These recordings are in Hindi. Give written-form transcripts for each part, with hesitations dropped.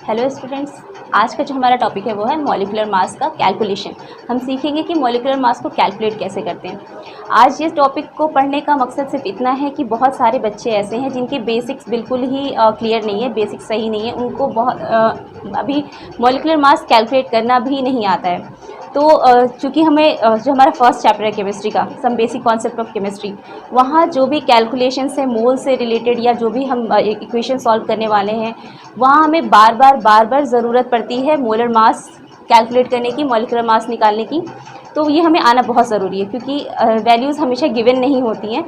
हेलो स्टूडेंट्स, आज का जो हमारा टॉपिक है वो है मॉलिक्यूलर मास का कैलकुलेशन। हम सीखेंगे कि मॉलिक्यूलर मास को कैलकुलेट कैसे करते हैं। आज इस टॉपिक को पढ़ने का मकसद सिर्फ इतना है कि बहुत सारे बच्चे ऐसे हैं जिनके बेसिक्स बिल्कुल ही क्लियर नहीं है, बेसिक्स सही नहीं है, उनको अभी मॉलिक्यूलर मास कैलकुलेट करना भी नहीं आता है। तो चूँकि हमें जो हमारा फर्स्ट चैप्टर है केमिस्ट्री का, some basic concept of chemistry, वहाँ जो भी कैलकुलेशंस है मोल से रिलेटेड या जो भी हम इक्वेशन सॉल्व करने वाले हैं, वहाँ हमें बार बार ज़रूरत पड़ती है मोलर मास कैलकुलेट करने की, मॉलिक्यूलर मास निकालने की। तो ये हमें आना बहुत ज़रूरी है क्योंकि वैल्यूज़ हमेशा गिवन नहीं होती हैं।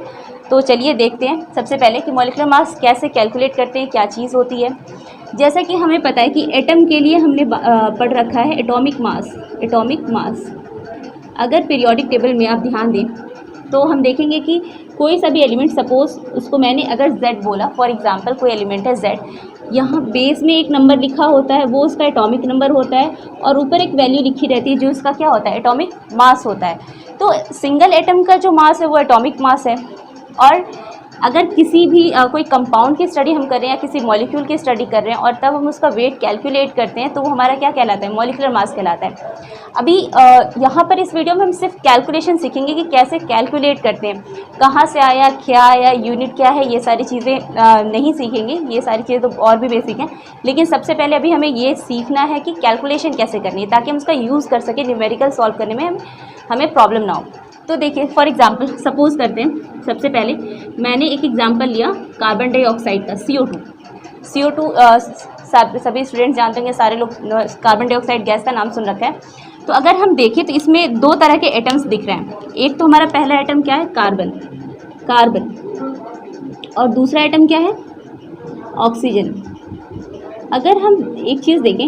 तो चलिए देखते हैं सबसे पहले कि मॉलिक्यूलर मास कैसे कैलकुलेट करते हैं, क्या चीज़ होती है। जैसा कि हमें पता है कि एटम के लिए हमने पढ़ रखा है एटॉमिक मास। एटॉमिक मास अगर पीरियोडिक टेबल में आप ध्यान दें तो हम देखेंगे कि कोई सा भी एलिमेंट, सपोज उसको मैंने अगर Z बोला, फॉर एग्जांपल कोई एलिमेंट है Z, यहाँ बेस में एक नंबर लिखा होता है, वो उसका एटॉमिक नंबर होता है, और ऊपर एक वैल्यू लिखी रहती है जो उसका क्या होता है, एटॉमिक मास होता है। तो सिंगल एटम का जो मास है वो एटॉमिक मास है। और अगर किसी भी कोई कंपाउंड की स्टडी हम कर रहे हैं या किसी मॉलिक्यूल की स्टडी कर रहे हैं और तब हम उसका वेट कैलकुलेट करते हैं तो वो हमारा क्या कहलाता है, मॉलिक्यूलर मास कहलाता है। अभी यहाँ पर इस वीडियो में हम सिर्फ कैलकुलेशन सीखेंगे कि कैसे कैलकुलेट करते हैं, कहाँ से आया, क्या आया, यूनिट क्या है, ये सारी चीज़ें नहीं सीखेंगे। ये सारी चीज़ें तो और भी बेसिक हैं, लेकिन सबसे पहले अभी हमें ये सीखना है कि कैलकुलेशन कैसे करनी है ताकि हम उसका यूज़ कर सकें, न्यूमेरिकल सॉल्व करने में हमें प्रॉब्लम ना हो। तो देखिए, फॉर एग्जांपल सपोज करते हैं, सबसे पहले मैंने एक एग्जांपल लिया कार्बन डाइऑक्साइड का, CO2। सभी स्टूडेंट्स जानते होंगे, सारे लोग कार्बन डाइऑक्साइड गैस का नाम सुन रखा है। तो अगर हम देखें तो इसमें दो तरह के एटम्स दिख रहे हैं। एक तो हमारा पहला एटम क्या है, कार्बन, और दूसरा एटम क्या है, ऑक्सीजन। अगर हम एक चीज़ देखें,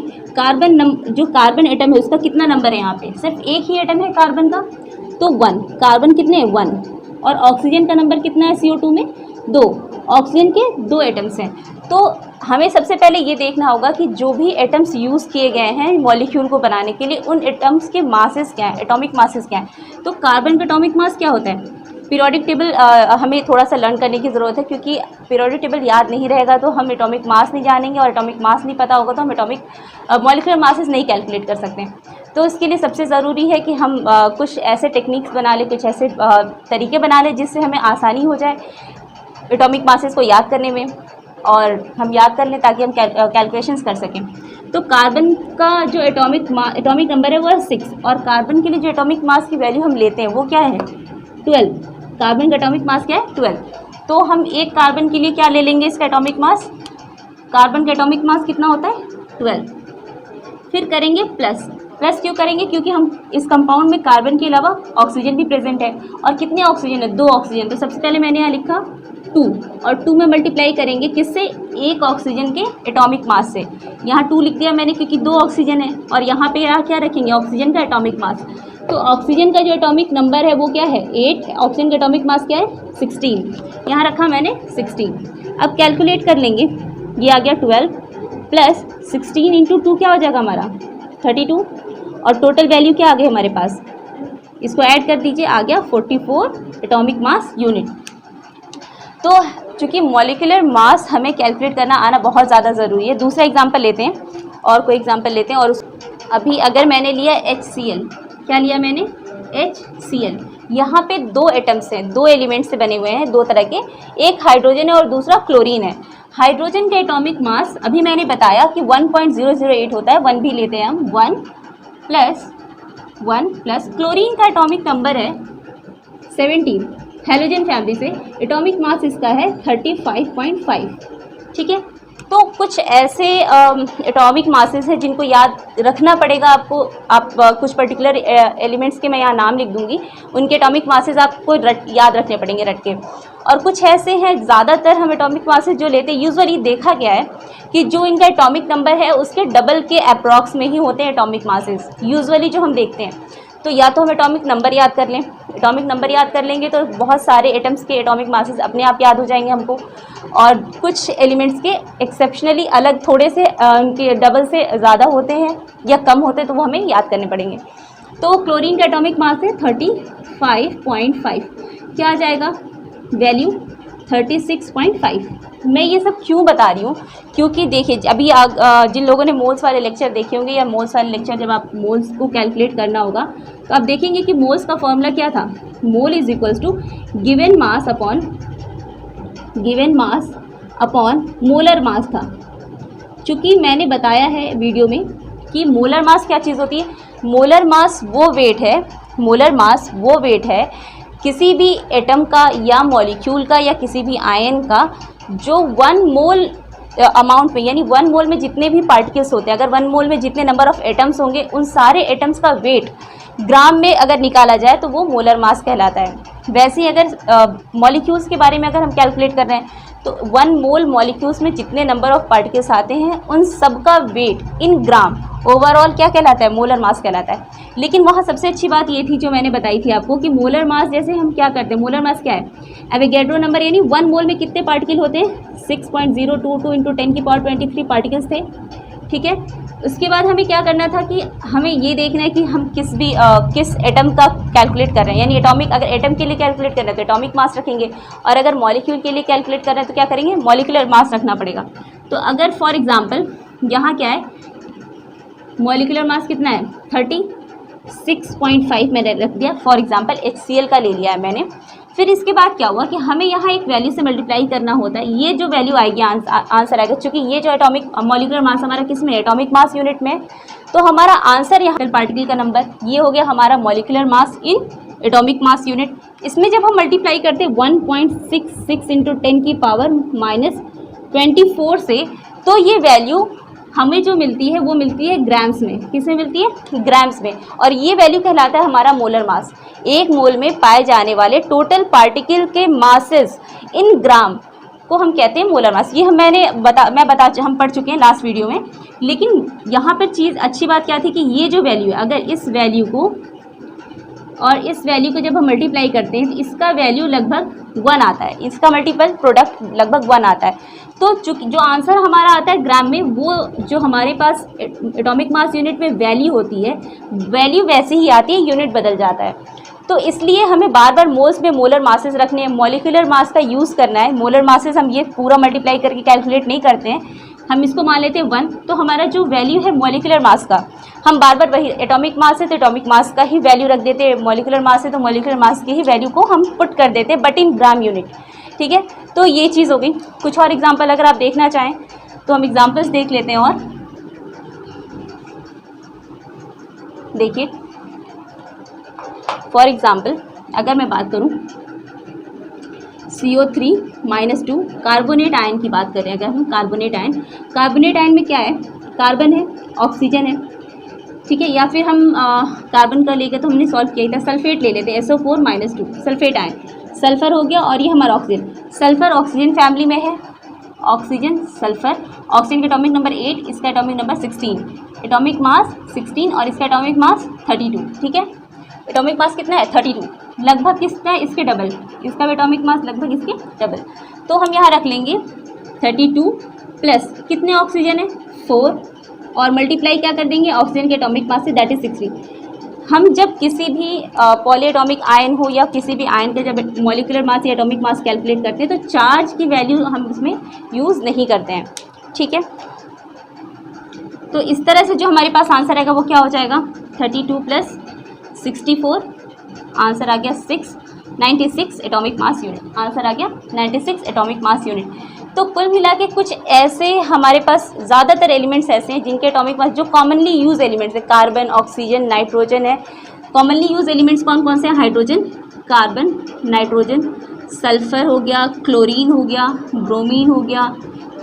जो कार्बन एटम है उसका कितना नंबर है, यहाँ पे सिर्फ एक ही एटम है कार्बन का, तो 1। कार्बन कितने हैं, 1। और ऑक्सीजन का नंबर कितना है CO2 में, 2। ऑक्सीजन के 2 एटम्स हैं। तो हमें सबसे पहले ये देखना होगा कि जो भी एटम्स यूज़ किए गए हैं मॉलिक्यूल को बनाने के लिए, उन एटम्स के मासेस क्या हैं, एटॉमिक मासेस क्या हैं। तो कार्बन का एटॉमिक मास क्या होता है, पीरियोडिक टेबल हमें थोड़ा सा लर्न करने की ज़रूरत है क्योंकि पीरियोडिक टेबल याद नहीं रहेगा तो हम एटॉमिक मास नहीं जानेंगे, और एटॉमिक मास नहीं पता होगा तो हम मॉलिक्यूलर मासेस नहीं कैलकुलेट कर सकते। तो इसके लिए सबसे ज़रूरी है कि हम कुछ ऐसे टेक्निक्स बना लें, कुछ ऐसे तरीके बना लें जिससे हमें आसानी हो जाए एटॉमिक मासेस को याद करने में, और हम याद कर लें ताकि हम कैलकुलेशंस कर सकें। तो कार्बन का जो एटॉमिक नंबर है वो है 6, और कार्बन के लिए जो एटॉमिक मास की वैल्यू हम लेते हैं वो क्या है, 12। कार्बन का एटॉमिक मास क्या है, 12। तो हम एक कार्बन के लिए क्या ले लेंगे, इसका एटॉमिक मास, कार्बन का एटॉमिक मास कितना होता है, 12। फिर करेंगे प्लस क्यों करेंगे, क्योंकि हम इस कंपाउंड में कार्बन के अलावा ऑक्सीजन भी प्रेजेंट है, और कितने ऑक्सीजन है, 2 ऑक्सीजन। तो सबसे पहले मैंने यहाँ लिखा 2, और 2 में मल्टीप्लाई करेंगे किससे, एक ऑक्सीजन के एटॉमिक मास से। यहाँ 2 लिख दिया मैंने क्योंकि 2 ऑक्सीजन है, और यहाँ पे क्या रखेंगे, ऑक्सीजन का एटॉमिक मास। तो ऑक्सीजन का जो एटॉमिक नंबर है वो क्या है, 8। ऑक्सीजन का एटॉमिक मास क्या है, 16। यहाँ रखा मैंने 16। अब कैलकुलेट कर लेंगे, ये आ गया 12 प्लस 16 इंटू 2 क्या हो जाएगा हमारा, 32। और टोटल वैल्यू क्या आ गई हमारे पास, इसको ऐड कर दीजिए, आ गया 44 एटॉमिक मास यूनिट। तो चूँकि मॉलिक्यूलर मास हमें कैलकुलेट करना आना बहुत ज़्यादा ज़रूरी है। दूसरा एग्जांपल लेते हैं, और कोई एग्जांपल लेते हैं। और अभी अगर मैंने लिया HCl, क्या लिया मैंने, HCl। यहाँ पे 2 एटम्स हैं, 2 एलिमेंट्स से बने हुए हैं, 2 तरह के, एक हाइड्रोजन है और दूसरा क्लोरीन है। हाइड्रोजन का एटॉमिक मास अभी मैंने बताया कि 1.008 होता है, 1 भी लेते हैं हम, 1 प्लस क्लोरीन का एटॉमिक नंबर है 17। हेलोजन फैमिली से एटॉमिक मास इसका है 35.5। ठीक है, तो कुछ ऐसे एटॉमिक मासेस हैं जिनको याद रखना पड़ेगा आपको। आप कुछ पर्टिकुलर एलिमेंट्स के मैं यहाँ नाम लिख दूंगी, उनके एटॉमिक मासेस आपको याद रखने पड़ेंगे रट के। और कुछ ऐसे हैं, ज़्यादातर हम एटॉमिक मासेस जो लेते हैं, यूजुअली देखा गया है कि जो इनका एटॉमिक नंबर है उसके डबल के अप्रॉक्स में ही होते हैं एटॉमिक मासेस, यूजुअली जो हम देखते हैं। तो या तो हम एटॉमिक नंबर याद कर लें, एटॉमिक नंबर याद कर लेंगे तो बहुत सारे एटम्स के एटॉमिक मासेस अपने आप याद हो जाएंगे हमको। और कुछ एलिमेंट्स के एक्सेप्शनली अलग, थोड़े से उनके डबल से ज़्यादा होते हैं या कम होते हैं, तो वो हमें याद करने पड़ेंगे। तो क्लोरीन का एटॉमिक मास है 35.5। क्या आ जाएगा वैल्यू, 36.5। मैं ये सब क्यों बता रही हूँ, क्योंकि देखिए अभी जिन लोगों ने मोल्स वाले लेक्चर देखे होंगे या मोल्स वाले लेक्चर जब आप मोल्स को कैलकुलेट करना होगा तो आप देखेंगे कि मोल्स का फॉर्मूला क्या था। Mole is equals to given mass upon molar mass था। चूँकि मैंने बताया है वीडियो में कि मोलर मास क्या चीज़ होती है। मोलर मास वो वेट है किसी भी एटम का या मॉलिक्यूल का या किसी भी आयन का जो 1 मोल अमाउंट में, यानी 1 मोल में जितने भी पार्टिकल्स होते हैं, अगर 1 मोल में जितने नंबर ऑफ एटम्स होंगे उन सारे एटम्स का वेट ग्राम में अगर निकाला जाए तो वो मोलर मास कहलाता है। वैसे ही अगर मॉलिक्यूल्स के बारे में अगर हम कैलकुलेट कर रहे हैं तो 1 मोल मॉलिक्यूल्स में जितने नंबर ऑफ पार्टिकल्स आते हैं उन सब का वेट इन ग्राम ओवरऑल क्या कहलाता है, मोलर मास कहलाता है। लेकिन वहाँ सबसे अच्छी बात ये थी जो मैंने बताई थी आपको कि मोलर मास जैसे हम क्या करते हैं, मोलर मास क्या है, एवोगैड्रो नंबर, यानी 1 मोल में कितने पार्टिकल होते हैं, 6.022 इंटू 10 की पावर 23 पार्टिकल्स थे। ठीक है, उसके बाद हमें क्या करना था कि हमें ये देखना है कि हम किस एटम का कैलकुलेट कर रहे हैं, यानी एटॉमिक, अगर एटम के लिए कैलकुलेट कर रहे हैं तो एटॉमिक मास रखेंगे, और अगर मॉलिक्यूल के लिए कैलकुलेट कर रहे हैं तो क्या करेंगे, मॉलिक्यूलर मास रखना पड़ेगा। तो अगर फॉर एग्जांपल यहाँ क्या है, मॉलिक्यूलर मास कितना है 36.5 मैंने रख दिया, फॉर एग्जांपल HCl का ले लिया है मैंने। फिर इसके बाद क्या हुआ कि हमें यहाँ एक वैल्यू से मल्टीप्लाई करना होता है, ये जो वैल्यू आएगी आंसर आएगा, क्योंकि ये जो एटॉमिक मॉलिक्यूलर मास हमारा किस में, एटॉमिक मास यूनिट में, तो हमारा आंसर यहाँ पार्टिकल का नंबर, ये हो गया हमारा molecular mass in atomic mass unit. इसमें जब हम मल्टीप्लाई करते हैं 1.66 इंटू 10 की पावर -24 से, तो ये वैल्यू हमें जो मिलती है वो मिलती है ग्राम्स में। किसमें मिलती है, ग्राम्स में, और ये वैल्यू कहलाता है हमारा मोलर मास। 1 मोल में पाए जाने वाले टोटल पार्टिकल के मासेस इन ग्राम को हम कहते हैं मोलर मास। ये हम पढ़ चुके हैं लास्ट वीडियो में। लेकिन यहाँ पर चीज़ अच्छी बात क्या थी कि ये जो वैल्यू है, अगर इस वैल्यू को और इस वैल्यू को जब हम मल्टीप्लाई करते हैं तो इसका वैल्यू लगभग 1 आता है, इसका मल्टीपल प्रोडक्ट लगभग 1 आता है। तो जो आंसर हमारा आता है ग्राम में, वो जो हमारे पास एटॉमिक मास यूनिट में वैल्यू होती है, वैल्यू वैसे ही आती है, यूनिट बदल जाता है। तो इसलिए हमें बार बार मोल्स में मोलर मासेस रखने हैं, मॉलिक्यूलर मास का यूज़ करना है। मोलर मासेस हम ये पूरा मल्टीप्लाई करके कैलकुलेट नहीं करते हैं, हम इसको मान लेते हैं 1। तो हमारा जो वैल्यू है मॉलिक्यूलर मास का, हम बार बार वही, एटॉमिक मास है तो एटॉमिक मास का ही वैल्यू रख देते हैं, मॉलिक्यूलर मास है तो मॉलिक्यूलर मास की ही वैल्यू को हम पुट कर देते हैं, बट इन ग्राम यूनिट। ठीक है, तो ये चीज़ हो गई। कुछ और एग्जांपल अगर आप देखना चाहें तो हम एग्जांपल्स देख लेते हैं। और देखिए फॉर एग्जांपल अगर मैं बात करूं CO3-2 कार्बोनेट आयन की बात करें, अगर हम कार्बोनेट आयन में क्या है, कार्बन है, ऑक्सीजन है, ठीक है, या फिर हम कार्बन का लेकर तो हमने सॉल्व किया था, सल्फेट ले लेते हैं, SO4-2 सल्फेट आयन, सल्फर हो गया, और ये हमारा ऑक्सीजन, सल्फर ऑक्सीजन फैमिली में है, ऑक्सीजन सल्फर, ऑक्सीजन का एटॉमिक नंबर 8, इसका एटॉमिक नंबर 16, एटॉमिक मास 16 और इसका एटॉमिक मास 32। ठीक है, एटॉमिक मास कितना है 32, लगभग कितना है इसके डबल, इसका एटॉमिक मास लगभग इसके डबल। तो हम यहाँ रख लेंगे 32 प्लस कितने ऑक्सीजन है 4, और मल्टीप्लाई क्या कर देंगे ऑक्सीजन के एटॉमिक मास से, दैट इज 60। हम जब किसी भी पॉलीएटॉमिक आयन हो या किसी भी आयन का जब मॉलिक्यूलर मास या एटॉमिक मास कैलकुलेट करते हैं तो चार्ज की वैल्यू हम उसमें यूज़ नहीं करते हैं। ठीक है, तो इस तरह से जो हमारे पास आंसर आएगा वो क्या हो जाएगा, 32 प्लस 64, आंसर आ गया 96 एटॉमिक मास यूनिट, आंसर आ गया 96 एटॉमिक मास यूनिट। तो कुल मिला के कुछ ऐसे हमारे पास ज़्यादातर एलिमेंट्स ऐसे हैं जिनके एटॉमिक मास, जो कॉमनली यूज एलिमेंट्स है, कार्बन, ऑक्सीजन, नाइट्रोजन है। कॉमनली यूज एलिमेंट्स कौन कौन से हैं, हाइड्रोजन, कार्बन, नाइट्रोजन, सल्फर हो गया, क्लोरीन हो गया, ब्रोमीन हो गया,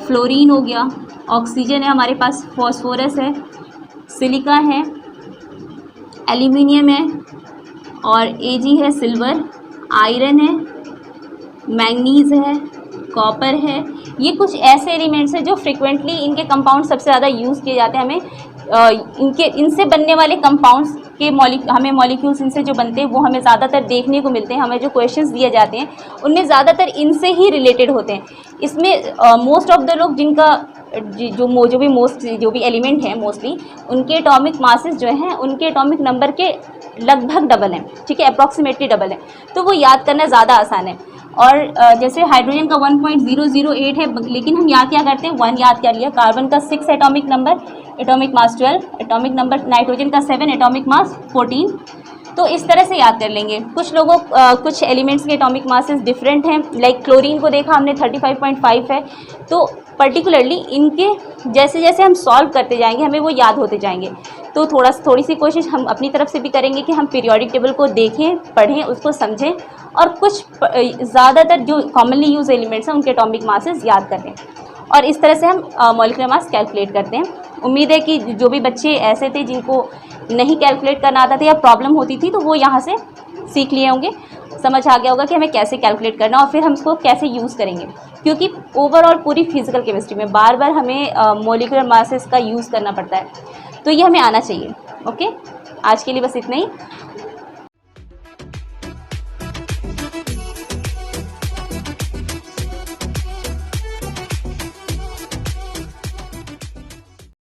फ्लोरीन हो गया, ऑक्सीजन है हमारे पास, फॉस्फोरस है, सिलिका है, एल्यूमिनियम है, और Ag है सिल्वर, आयरन है, मैंगनीज है, कॉपर है। ये कुछ ऐसे एलिमेंट्स हैं जो फ्रिक्वेंटली इनके कंपाउंड सबसे ज़्यादा यूज़ किए जाते हैं। हमें इनसे बनने वाले कंपाउंड्स के हमें मॉलिक्यूल्स इनसे जो बनते हैं वो हमें ज़्यादातर देखने को मिलते हैं। हमें जो क्वेश्चंस दिए जाते हैं उनमें ज़्यादातर इनसे ही रिलेटेड होते हैं। इसमें मोस्ट ऑफ द लोग जिनका जो भी एलिमेंट हैं मोस्टली, उनके एटॉमिक मासेस जो हैं उनके एटॉमिक नंबर के लगभग डबल हैं, ठीक है, अप्रॉक्सीमेटली डबल है। तो वो याद करना ज़्यादा आसान है। और जैसे हाइड्रोजन का 1.008 है, लेकिन हम यहाँ क्या करते हैं, 1 याद कर लिया, कार्बन का 6 atomic number, atomic mass 12, atomic number nitrogen का 7, एटॉमिक मास 14। तो इस तरह से याद कर लेंगे। कुछ लोगों कुछ एलिमेंट्स के एटॉमिक मासेस डिफरेंट हैं, लाइक क्लोरीन को देखा हमने 35.5 है। तो पर्टिकुलरली इनके जैसे जैसे हम सॉल्व करते जाएंगे हमें वो याद होते जाएंगे। तो थोड़ी सी कोशिश हम अपनी तरफ से भी करेंगे कि हम पीरियोडिक टेबल को देखें, पढ़ें, उसको समझें और कुछ ज़्यादातर जो कॉमनली यूज एलिमेंट्स हैं उनके एटॉमिक मासेस याद करें। और इस तरह से हम मॉलिक्यूलर मास कैलकुलेट करते हैं। उम्मीद है कि जो भी बच्चे ऐसे थे जिनको नहीं कैलकुलेट करना आता था या प्रॉब्लम होती थी, तो वो यहाँ से सीख लिए होंगे, समझ आ गया होगा कि हमें कैसे कैलकुलेट करना और फिर हम इसको कैसे यूज़ करेंगे। क्योंकि ओवरऑल पूरी फिजिकल केमिस्ट्री में बार बार हमें मॉलिक्यूलर मासेस का यूज़ करना पड़ता है, तो ये हमें आना चाहिए। ओके, आज के लिए बस इतना ही।